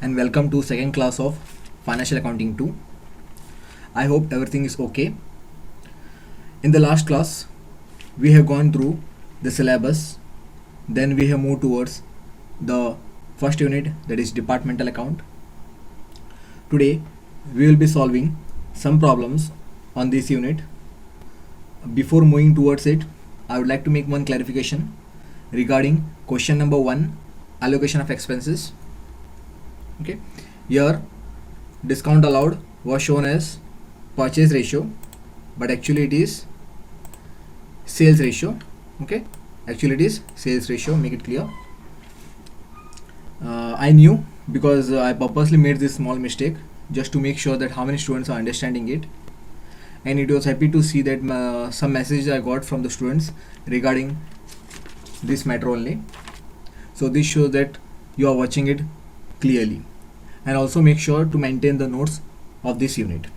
and welcome to second class of Financial Accounting 2. I hope everything is okay. In the last class, we have gone through the syllabus, then we have moved towards the first unit, that is departmental account. Today, we will be solving some problems on this unit. Before moving towards it, I would like to make one clarification regarding question number 1, allocation of expenses. Okay, here discount allowed was shown as purchase ratio, but actually it is sales ratio. Okay, actually it is sales ratio, make it clear. I knew because I purposely made this small mistake just to make sure that how many students are understanding it, and it was happy to see that some messages I got from the students regarding this matter only. So this shows that you are watching it clearly, and also make sure to maintain the notes of this unit.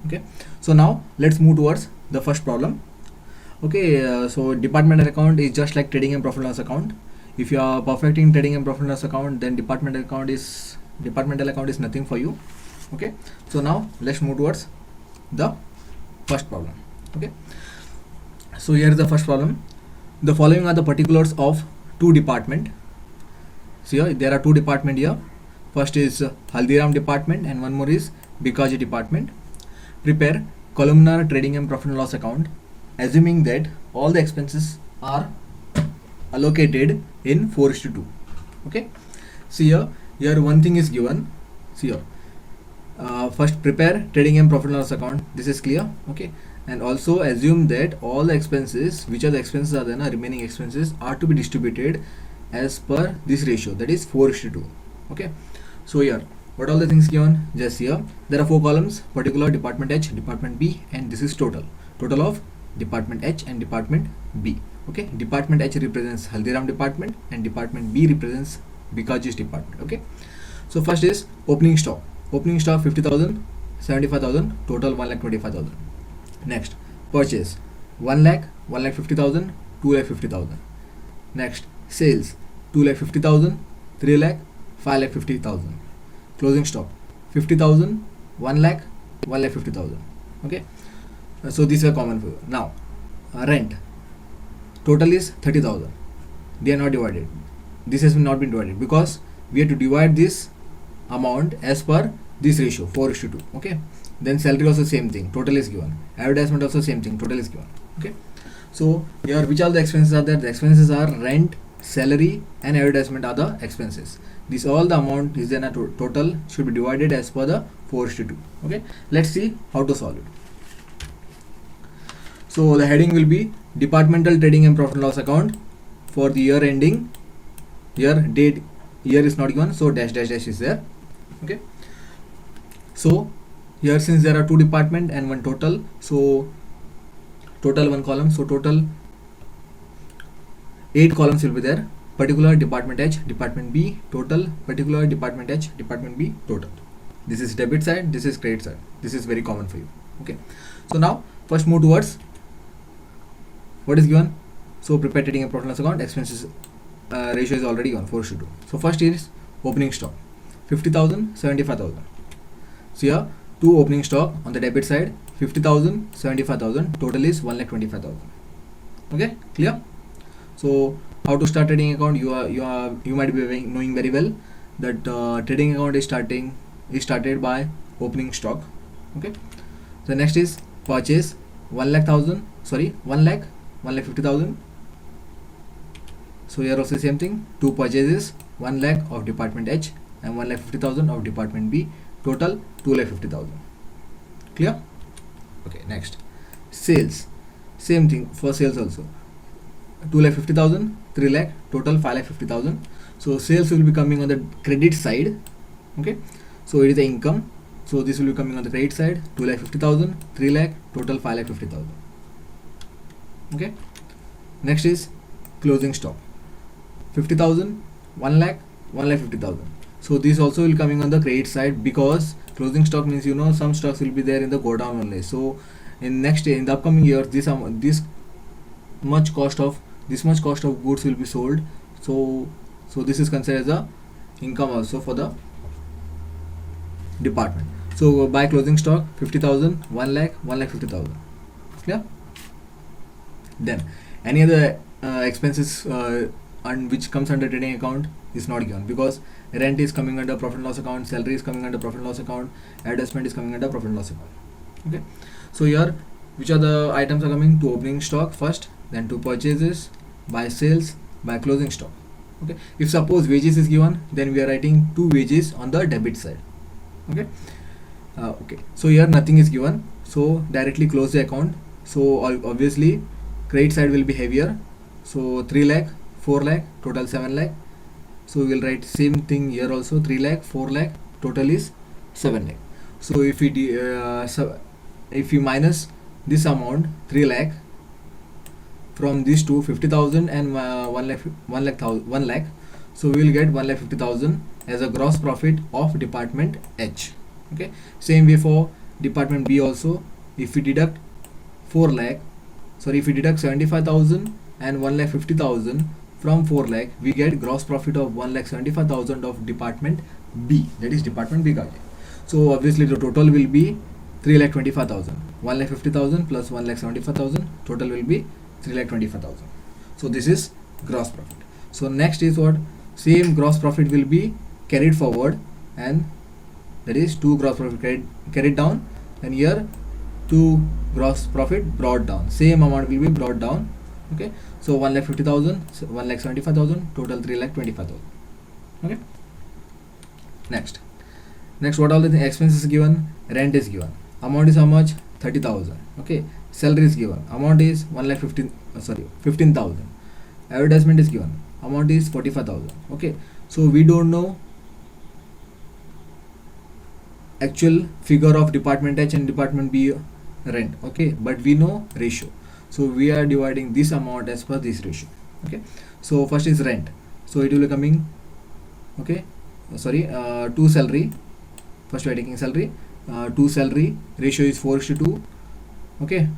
Okay, so now let's move towards the first problem. Okay, so departmental account is just like trading and profit and loss account. If you are perfect in trading and profit and loss account, then departmental account is nothing for you. Okay, so now let's move towards the first problem. Okay, so here is the first problem. The following are the particulars of two department. So here there are two department here. First is Haldiram department and one more is Bikaji department. Prepare columnar trading and profit and loss account, assuming that all the expenses are allocated in 4:2. Okay, see here one thing is given. See here, first prepare trading and profit and loss account. This is clear. Okay, and also assume that all the expenses, which are the expenses are there, remaining expenses are to be distributed as per this ratio, that is 4:2. Okay, so here what all the things given? Just here there are 4 columns: particular, department H, department B, and this is total of department H and department B. Okay, department H represents Haldiram department and department B represents Bikaji's department. Okay, so first is opening stock. Opening stock 50,000, 75,000, total 1,25,000. Next, purchase 1 lakh, 1,50,000, 2,50,000. Next, sales 2,50,000, 3 lakh, 5,50,000. Closing stock 50,000, 1 lakh, 1,50,000. Okay, so these are common for you. Now, rent total is 30,000. They are not divided. This has not been divided because we have to divide this amount as per this ratio 4:2. Okay, then salary also same thing, total is given. Advertisement also same thing, total is given. Okay, so here which all the expenses are there? The expenses are rent, salary, and advertisement are the expenses. This all the amount is then a total should be divided as per the 4:2. Okay, let's see how to solve it. So the heading will be departmental trading and profit and loss account for the year ending. Here date, year is not given, so dash dash dash is there. Okay, so here since there are two department and one total, so total one column, so total 8 columns will be there. Particular, department H, department B, total, particular, department H, department B, total. This is debit side, this is credit side. This is very common for you. Okay, so now first move towards what is given. So prepare trading and profit and loss account. Expenses ratio is already given 4:2. So first is opening stock 50,000, 75,000. So here two opening stock on the debit side 50,000, 75,000. Total is 1,25,000. Okay, clear? So how to start trading account? You might be knowing very well that trading account is started by opening stock. Okay. So next is purchase 1 lakh 1,50,000. So here also same thing. Two purchases, 1 lakh of department H and 1,50,000 of department B. Total 2,50,000. Clear? Okay. Next, sales. Same thing for sales also. 2,50,000, 3 lakh, total 5,50,000. So sales will be coming on the credit side. Okay, so it is the income. So this will be coming on the credit side. 2,50,000, 3 lakh, total 5,50,000. Okay. Next is closing stock 50,000, 1 lakh, 1,50,000. So this also will coming on the credit side because closing stock means some stocks will be there in the go down only. So in the upcoming year this much cost of goods will be sold. So this is considered as a income also for the department. So by closing stock 50,000, 1 lakh, 1 lakh 50,000. Clear? Then any other expenses and which comes under trading account is not given, because rent is coming under profit and loss account, salary is coming under profit and loss account, adjustment is coming under profit and loss account. Okay, so here which are the items are coming to opening stock first, then to purchases, by sales, by closing stock. Okay, if suppose wages is given, then we are writing 2 wages on the debit side. Okay, okay, so here nothing is given, so directly close the account. So obviously credit side will be heavier, so 3 lakh, 4 lakh, total 7 lakh. So we will write same thing here also, 3 lakh, 4 lakh, total is 7 lakh. So if we minus this amount 3 lakh from these two, 50,000 and 1 lakh, so we will get 1,50,000 as a gross profit of department H. Okay, same way for department B also. If we deduct 4 lakh, sorry, if we deduct 75,000 and 1,50,000 from 4 lakh, we get gross profit of 1,75,000 of department B, that is department B Gaje. So obviously the total will be 3,25,000. 1,50,000 plus 1,75,000, total will be 3,25,000. So this is gross profit. So next is what? Same gross profit will be carried forward, and that is 2 gross profit carried down, and here 2 gross profit brought down. Same amount will be brought down. Okay, so 1,50,000, 1,75,000, total 3,25,000. Okay. Next what all the expenses given? Rent is given. Amount is how much? 30,000. Okay. Salary is given. Amount is 15,000. Advertisement is given. Amount is 45,000. Okay. So we don't know actual figure of department H and department B rent. Okay, but we know ratio. So we are dividing this amount as per this ratio. Okay. So first is rent. So it will be coming. Okay. To salary. First we are taking salary. To salary, ratio is 4:2. Okay,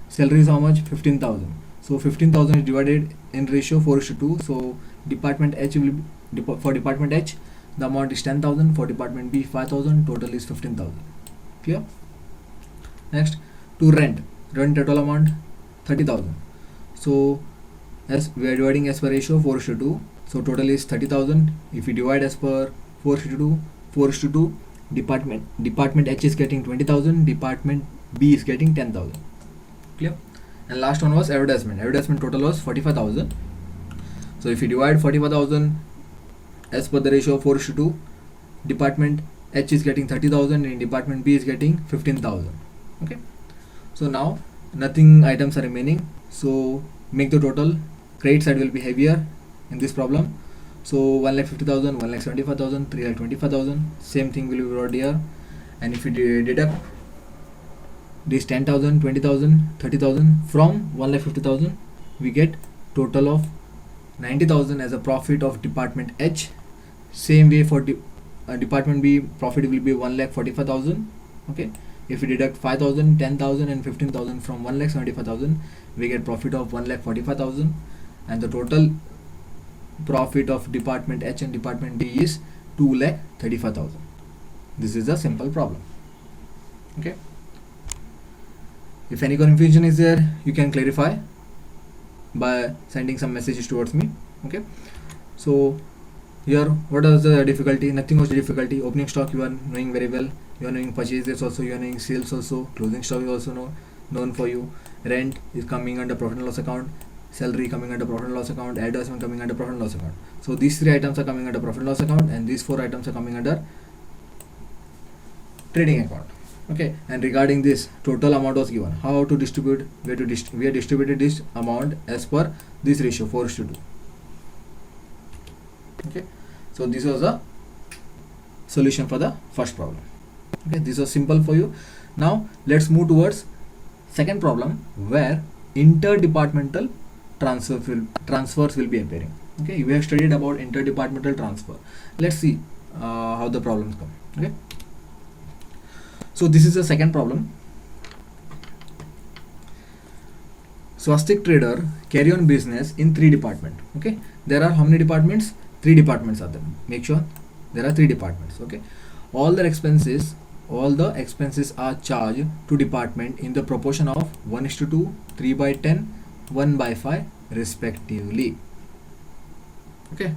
salary is how much? 15,000. So 15,000 is divided in ratio 4:2. So department H will be, for department H the amount is 10,000, for department B 5,000, total is 15,000. Clear? Next, to rent total amount 30,000. So as we are dividing as per ratio 4:2, so total is 30,000. If we divide as per 4:2, department H is getting 20,000, department B is getting 10,000. Clear? And last one was advertisement. Advertisement total was 45,000. So if you divide 45,000 as per the ratio of 4:2, department H is getting 30,000 and department B is getting 15,000. Okay. So now nothing items are remaining. So make the total. Credit side will be heavier in this problem. So 1,50,000, 1,75,000, 3,25,000. Same thing will be brought here. And if you deduct this 10,000, 20,000, 30,000 from 1,50,000, we get total of 90,000 as a profit of department H. Same way for department B, profit will be 1,45,000. Okay. If we deduct 5,000, 10,000 and 15,000 from 1,75,000, we get profit of 1,45,000, and the total profit of department H and department B is 2,35,000. This is a simple problem. Okay. If any confusion is there, you can clarify by sending some messages towards me. Okay. So here, what is the difficulty? Nothing was the difficulty. Opening stock you are knowing very well. You are knowing purchases also. You are knowing sales also. Closing stock is also known for you. Rent is coming under profit and loss account. Salary coming under profit and loss account. Advertisement coming under profit and loss account. So these 3 items are coming under profit and loss account, and these 4 items are coming under trading account. Okay. And regarding this, total amount was given. How to distribute? We have distributed this amount as per this ratio 4:2. Okay. So this was a solution for the first problem. Okay, this was simple for you. Now let's move towards second problem, where interdepartmental transfers will be appearing. Okay, we have studied about interdepartmental transfer. Let's see how the problems come. Okay, so this is the second problem. Swastik trader carry on business in 3 departments. Okay, there are how many departments? 3 departments are there. Make sure there are 3 departments. Okay, all the expenses are charged to department in the proportion of 1:2, 3/10, 1/5 respectively. Okay,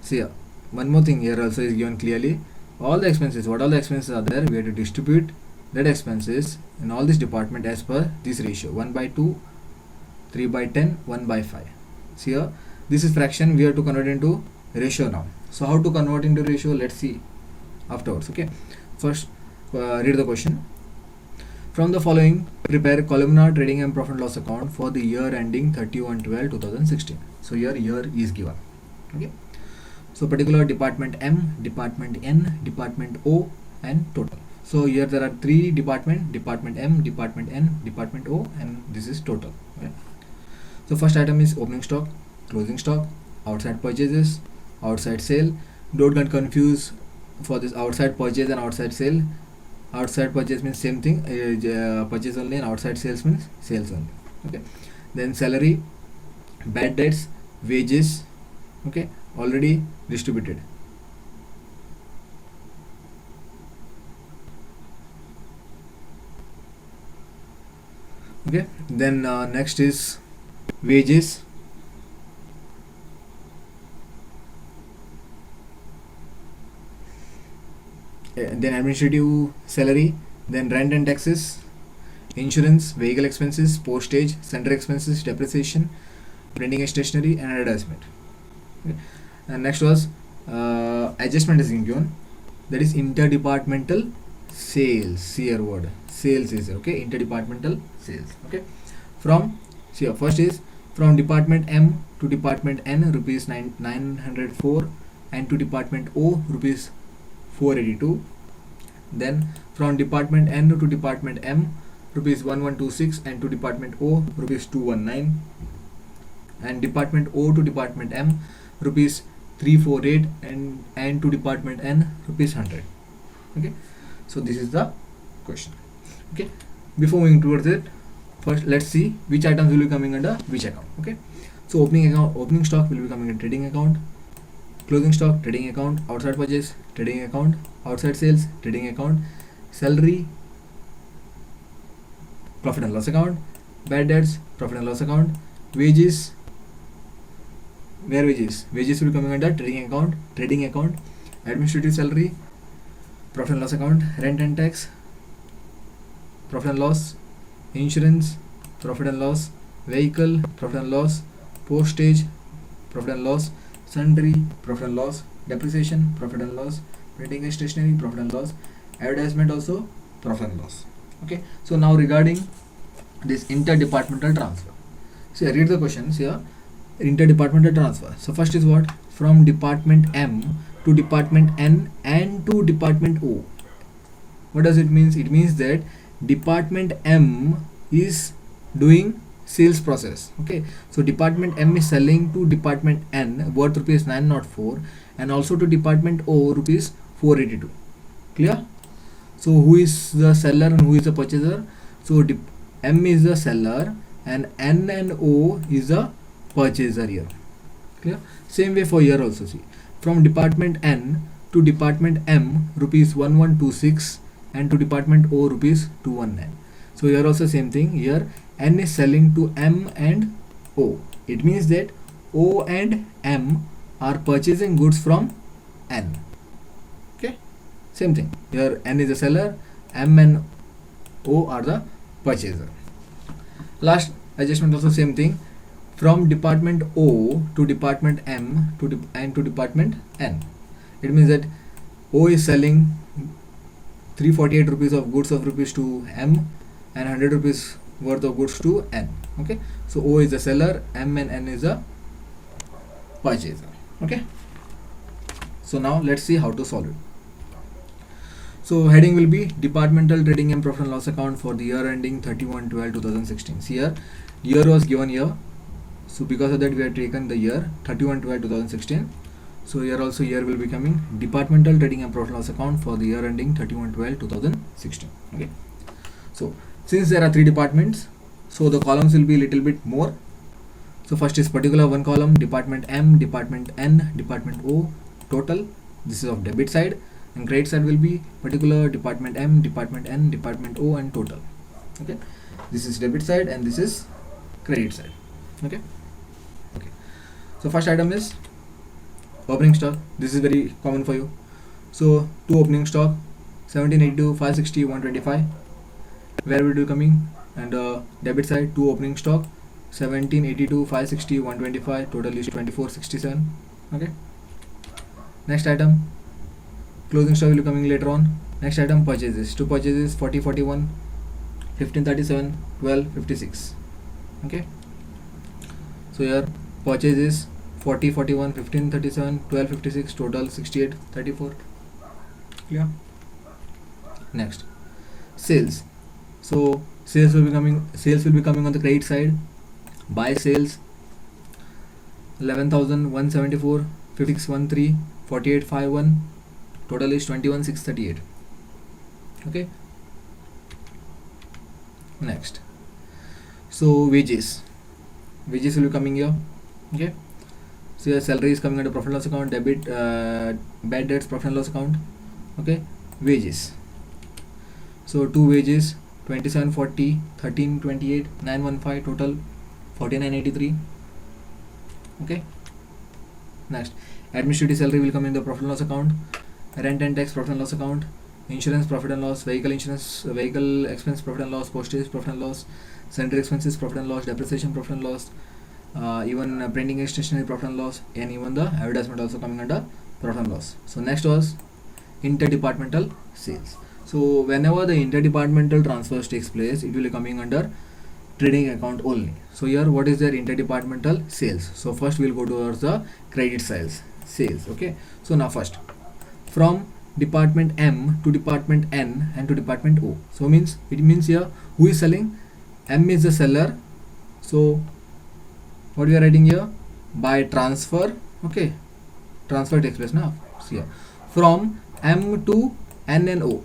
see here, one more thing here also is given clearly. All the expenses, what all the expenses are there, we have to distribute that expenses in all this department as per this ratio, 1/2, 3/10, 1/5. See here, this is fraction, we have to convert into ratio now. So how to convert into ratio, let's see afterwards. Okay, first read the question. From the following, prepare columnar trading and profit and loss account for the year ending 31/12/2016. So here year is given. Okay, so particular department M, department N, department O, and total. So here there are three department: department M, department N, department O, and this is total. Okay. So first item is opening stock, closing stock, outside purchases, outside sale. Don't get confused for this outside purchase and outside sale. Outside purchase means same thing, purchase only, and outside sales means sales only. Okay. Then salary, bad debts, wages. Okay, already distributed. Okay, then next is wages. Then administrative salary, then rent and taxes, insurance, vehicle expenses, postage, center expenses, depreciation, printing and stationery, and advertisement. Okay. And next was adjustment is given, that is interdepartmental sales. Here word sales is there. Okay, interdepartmental sales. Okay, from, see first is from department M to department N, rupees 904, and to department O, rupees 482. Then from department N to department M, rupees 1126, and to department O, rupees 219, and department O to department M, rupees 348, and to department N, rupees 100. Okay, so this is the question. Okay, before moving towards it, first let's see which items will be coming under which account. Okay, so opening stock will be coming in trading account, closing stock trading account, outside purchase trading account, outside sales trading account, salary profit and loss account, bad debts profit and loss account, wages, where wages will be coming under trading account, administrative salary profit and loss account, rent and tax profit and loss, insurance profit and loss, vehicle profit and loss, postage profit and loss, sundry profit and loss, depreciation profit and loss, printing and stationery profit and loss, advertisement also profit and loss. Okay, so now regarding this interdepartmental transfer, so I read the questions here. Interdepartmental transfer, so first is what, from department M to department N and to department O. What does it mean? It means that department M is doing sales process. Okay, so department M is selling to department N worth rupees 904, and also to department O rupees 482. Clear? So who is the seller and who is the purchaser? So M is the seller and N and O is the purchaser here. Clear? Same way for here also. See, from department N to department M, rupees 1126, and to department O, rupees 219. So here also same thing. Here N is selling to M and O. It means that O and M are purchasing goods from N. Okay, same thing. Here N is the seller, M and O are the purchaser. Last adjustment also same thing. From department O to department M and to department N. It means that O is selling 348 rupees of goods of rupees to M and 100 rupees worth of goods to N. Okay, so O is the seller, M and N is the purchaser. Okay, so now let's see how to solve it. So heading will be departmental trading and profit and loss account for the year ending 31/12/2016. See here, year was given here. So because of that we have taken the year 31/12/2016. So here also year will be coming departmental trading and profit and loss account for the year ending 31/12/2016. Okay. So since there are three departments, so the columns will be little bit more. So first is particular one column, department M, department N, department O, total. This is of debit side. and credit side will be particular department M, department N, department O, and total. Okay, this is debit side and this is credit side. Okay. So first item is opening stock. This is very common for you. So two opening stock, 1782, 560, 125. Where will be coming? And debit side, two opening stock, 1782, 560, 125. Total is 2467. Okay. Next item, closing stock will be coming later on. Next item, purchases. Two purchases, 40, 41, 1537, 12, 56. Okay. So here purchases 40, 41, 15, 37, 12, 56, total 68, 34. Clear? Next, sales. So sales will be coming on the credit side. Buy sales 11,174, 5613, 4851. Total is 21,638. Okay. Next, so wages will be coming here. Okay. So your salary is coming under profit and loss account, debit, bad debts, profit and loss account. Okay, wages. So two wages, 2740, 1328, 915, total 4983. Okay. Next, administrative salary will come in the profit and loss account, rent and tax, profit and loss account, insurance, profit and loss, vehicle insurance, vehicle expense, profit and loss, postage, profit and loss, sundry expenses, profit and loss, depreciation, profit and loss, even printing and stationery, profit and loss, and even the advertisement also coming under profit and loss. So next was interdepartmental sales. So whenever the interdepartmental transfers takes place, it will be coming under trading account only. So here what is their interdepartmental sales? So first we will go towards the credit sales. Okay. So now first, from department M to department N and to department O. So it means here who is selling? M is the seller. So what we are writing here? By transfer. Okay, transfer takes place now. See here, from M to N and O.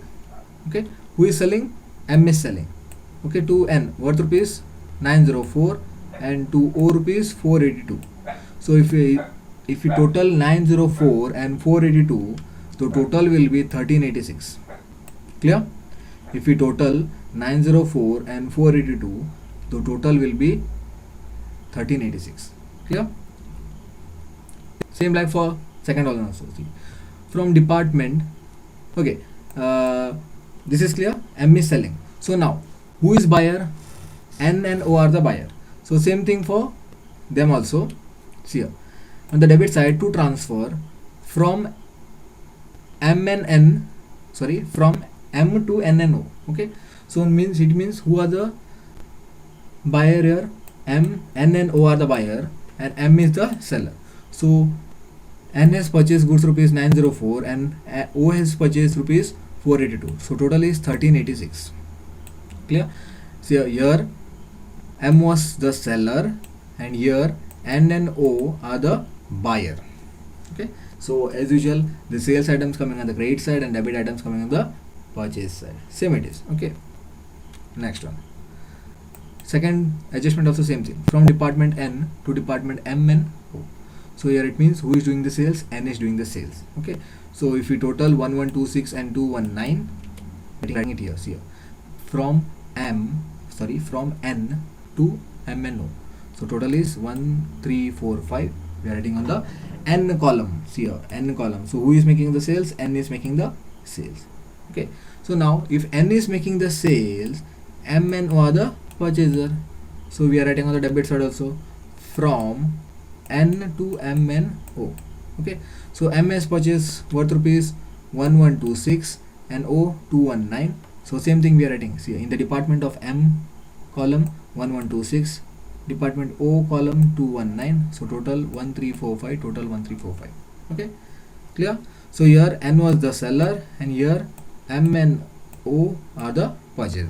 Okay, who is selling? M is selling. Okay, to N worth rupees 904 and to O rupees 482. So if we total 904 and 482, the total will be 1386. Clear? If we total 904 and 482, the total will be 1386. Clear? Same like for second one also. See, from department. Okay, this is clear. M is selling. So now who is buyer? N and O are the buyer. So same thing for them also. See here, on the debit side, to transfer from from M to N and O. Okay, so it means who are the buyer here? M, N and O are the buyer and M is the seller. So N has purchased goods rupees 904 and O has purchased rupees 482. So total is 1386. Clear? So here M was the seller and here N and O are the buyer. Okay. So as usual, the sales items coming on the credit side and debit items coming on the purchase side. Same it is. Okay. Next one. Second adjustment also same thing. From department N to department M and O. So here it means who is doing the sales? N is doing the sales. Okay. So if we total 1126 and 219, writing it here. See here. From N to M and O. So total is 1345. We are writing on the N column. See here, N column. So who is making the sales? N is making the sales. Okay. So now if N is making the sales, M and O are the purchaser. So we are writing on the debit side also, from N to M and O. Okay. So M has purchased worth rupees 1126 and O 219. So same thing we are writing. See, in the department of M column 1126, department O column 219. So total 1345. Total 1345. Okay. Clear? So here N was the seller and here M and O are the purchaser.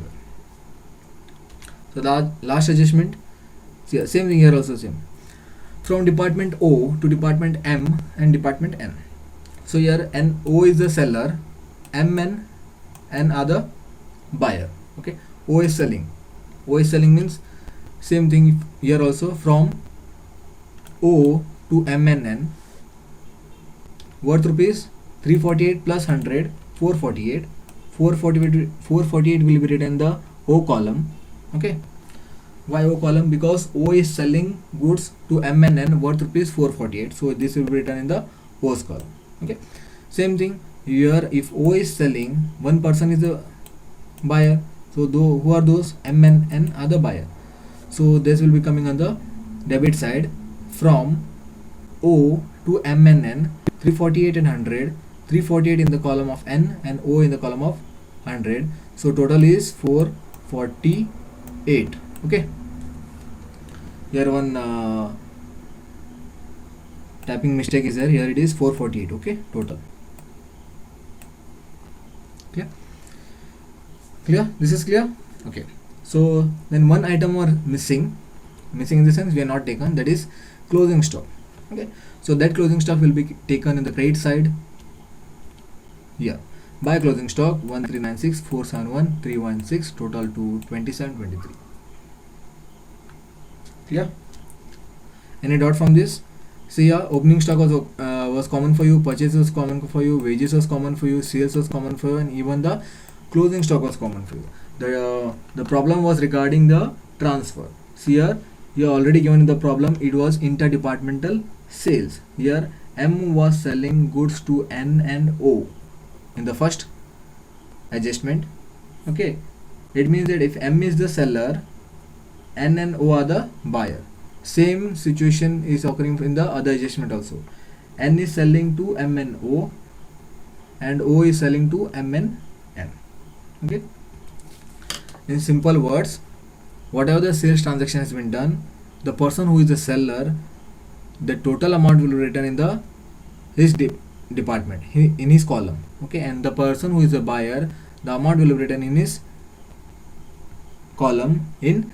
So the last adjustment. See, same thing here also same. From department O to department M and department N. So here O is the seller, M and N are the buyer. Okay, O is selling. O is selling means same thing here also, from O to M and N worth rupees 348 plus 100, 448. 448 will be written in the O column. Okay. Why O column? Because O is selling goods to M and N worth rupees 448. So this will be written in the O's column. Okay. Same thing here. If O is selling, one person is the buyer. So who are those? M and N are the buyer. So this will be coming on the debit side from O to M and N. 348 and 100. 348 in the column of N and O in the column of 100. So total is 448. Okay. Here one typing mistake is there. Here it is 448. Okay. Total. Clear? Clear? This is clear? Okay. So then one item are missing in the sense we are not taken, that is closing stock. Okay. So that closing stock will be taken in the credit side here. Buy closing stock 1396 471 316 total to 2723. Clear? Any doubt from this? See here, opening stock was common for you, purchase was common for you, wages was common for you, sales was common for you, and even the closing stock was common for you. The problem was regarding the transfer. See here, you are already given in the problem, it was interdepartmental sales. Here M was selling goods to N and O in the first adjustment. Okay, it means that if M is the seller, N and O are the buyer. Same situation is occurring in the other adjustment also. N is selling to M and O is selling to M and N. Okay. In simple words, whatever the sales transaction has been done, the person who is the seller, the total amount will be written in his department, in his column. Okay, and the person who is the buyer, the amount will be written in his column in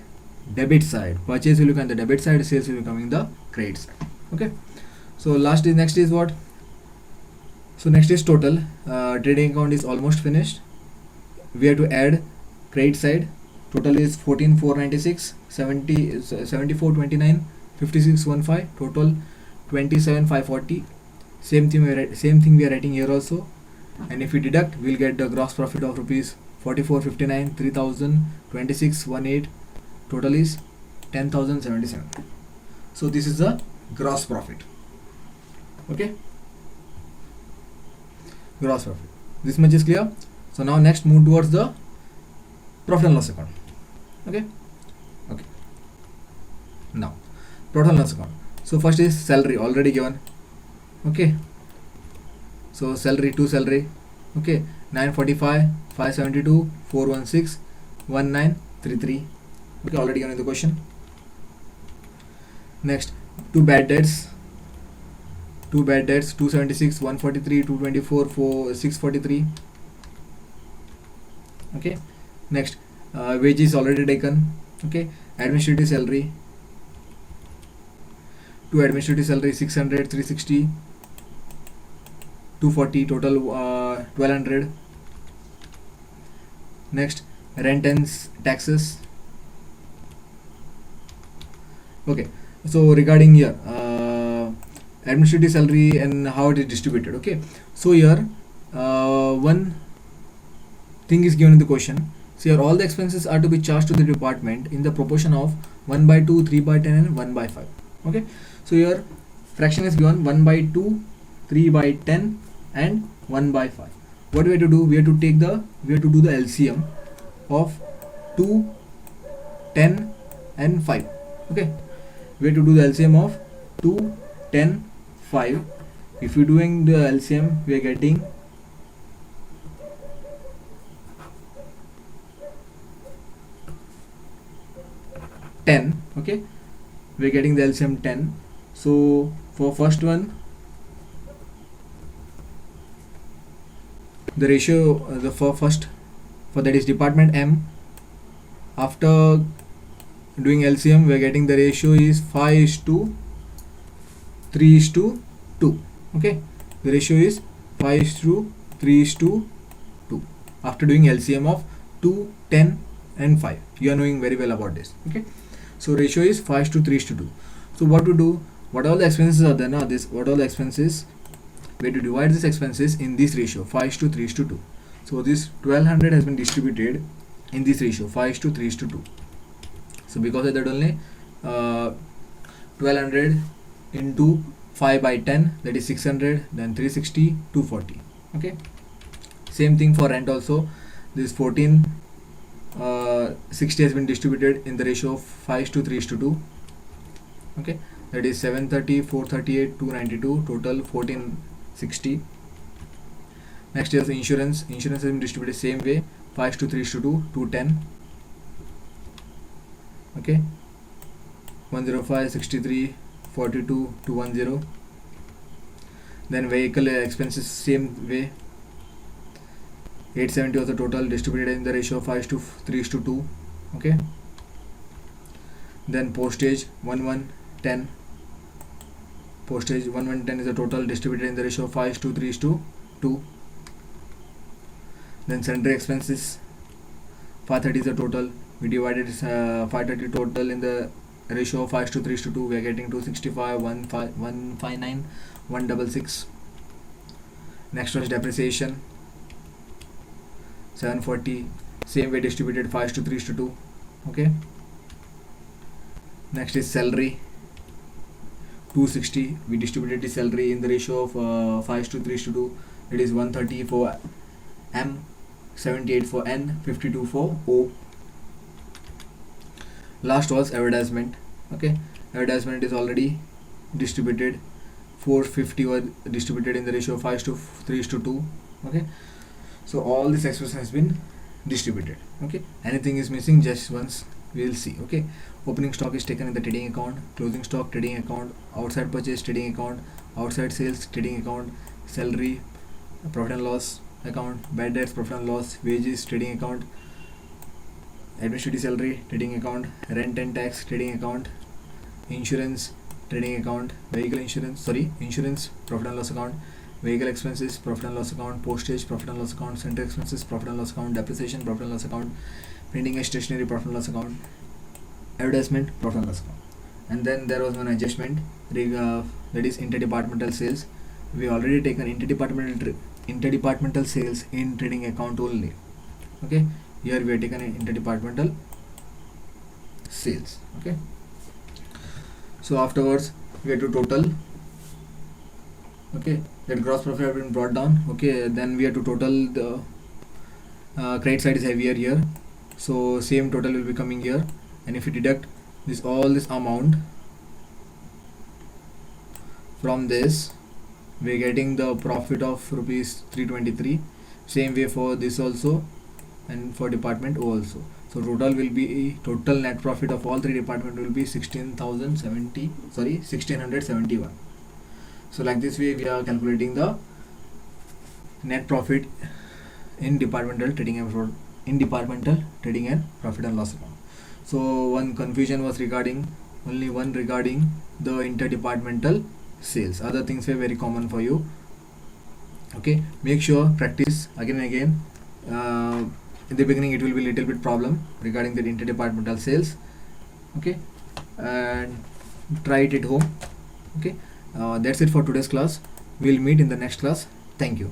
debit side. Purchase will be on the debit side, sales will be coming the credit side. Okay. So next is what? So next is total. Trading account is almost finished. We have to add credit side. Total is 14,496, 74,29, 56,15. Total 27,540. Same thing we are writing here also. And if we deduct, we'll get the gross profit of rupees 44,59, 3,000, 26,18. Total is 10,077. So this is the gross profit. Okay. Gross profit. This much is clear. So now next move towards the profit and loss account. Okay. Okay. Now profit and loss account. So first is salary, already given. Okay. So salary to salary. Okay. 945, 572, 416, 1933. Okay, already given in the question. Next, two bad debts, 276, 143, 224, 643. Okay. Next, wages already taken. Okay. Administrative salary, to administrative salary 600, 360, 240, total 1200. Next, rent and taxes. Okay, so regarding here administrative salary and how it is distributed. Okay, so here one thing is given in the question. So here all the expenses are to be charged to the department in the proportion of 1/2, 3/10 and 1/5. Okay, so here fraction is given 1/2, 3/10 and 1/5. What we have to do? We have to do the LCM of 2, 10 and 5. Okay, we have to do the LCM of 2, 10, 5. If we are doing the LCM, we are getting 10. Okay, we are getting the LCM 10. So for first one, the ratio for that is department M. After doing LCM, we are getting the ratio is 5:3:2. Okay, the ratio is 5:3:2 after doing LCM of 2, 10 and 5. You are knowing very well about this. Okay, so ratio is 5:3:2. So what to do? What all the expenses are there now? What all the expenses? we have to divide these expenses in this ratio 5:3:2. So this 1200 has been distributed in this ratio 5:3:2. So because of that only, 1200 into 5 by 10, that is 600, then 360, 240. Okay, same thing for rent also. This 1460 has been distributed in the ratio of 5:3:2. Okay, that is 730, 438, 292, total 1460. Next is insurance. Insurance has been distributed same way, 5:3:2, 210. Okay, 105, 63, 42, 210. Then vehicle expenses same way, 870 was the total, distributed in the ratio of 5:3:2. Okay, then postage 1110. Postage 1110 is the total, distributed in the ratio of 5:3:2. Then sundry expenses 530 is the total, we divided 530 total in the ratio of 5:3:2. We are getting 265, 159, 166. Next one is depreciation 740, same way distributed 5:3:2. Okay, next is salary 260, we distributed the salary in the ratio of 5:3:2. It is 130 for M, 78 for N, 52 for O. Last was advertisement. Okay, advertisement is already distributed, 450 were distributed in the ratio of 5:3:2. Okay, so all this expense has been distributed. Okay, anything is missing, just once we will see. Okay, opening stock is taken in the trading account, closing stock trading account, outside purchase trading account, outside sales trading account, salary profit and loss account, bad debts profit and loss, wages trading account, administrative salary trading account, rent and tax trading account, insurance trading account, insurance profit and loss account, vehicle expenses profit and loss account, postage profit and loss account, center expenses profit and loss account, depreciation profit and loss account, printing and stationery profit and loss account, advertisement profit and loss account. And then there was one adjustment, that is interdepartmental sales. We already taken interdepartmental sales in trading account only. Okay, here we have taken interdepartmental sales. Okay, so afterwards we have to total. Okay, that gross profit have been brought down. Okay, then we have to total the credit side is heavier here, so same total will be coming here. And if you deduct all this amount from this, we are getting the profit of rupees 323. Same way for this also, and for department O also. So total net profit of all three departments will be 1671. So like this way we are calculating the net profit in departmental trading and profit and loss account. So one confusion was regarding the interdepartmental sales. Other things were very common for you. Okay, make sure practice again and again. In the beginning it will be little bit problem regarding the interdepartmental sales. Okay, and try it at home. Okay, that's it for today's class. We'll meet in the next class. Thank you.